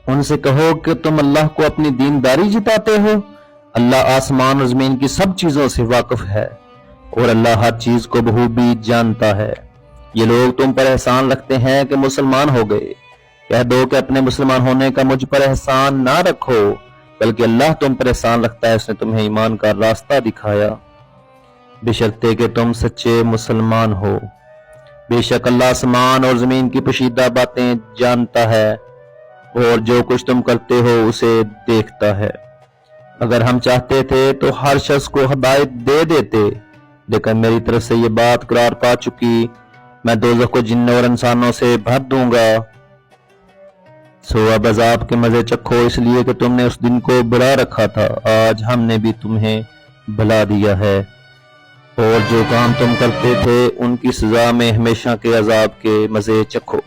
उनसे कहो कि तुम अल्लाह को अपनी दीनदारी जिताते हो। अल्लाह आसमान और जमीन की सब चीजों से वाकिफ है और अल्लाह हर चीज को बखूबी जानता है। ये लोग तुम पर एहसान रखते हैं कि मुसलमान हो गए। कह दो कि अपने मुसलमान होने का मुझ पर एहसान ना रखो, बल्कि अल्लाह तुम पर एहसान रखता है, उसने तुम्हें ईमान का रास्ता दिखाया, बशर्ते कि तुम सच्चे मुसलमान हो। बेशक अल्लाह आसमान और जमीन की पोशीदा बातें जानता है और जो कुछ तुम करते हो उसे देखता है। अगर हम चाहते थे तो हर शख्स को हिदायत दे देते, लेकिन मेरी तरफ से ये बात करार पा चुकी, मैं दोज़ख को जिन्नों और इंसानों से भर दूंगा। सो अब अज़ाब के मजे चखो, इसलिए कि तुमने उस दिन को बुला रखा था। आज हमने भी तुम्हें भुला दिया है और जो काम तुम करते थे उनकी सजा में हमेशा के अज़ाब के मजे चखो।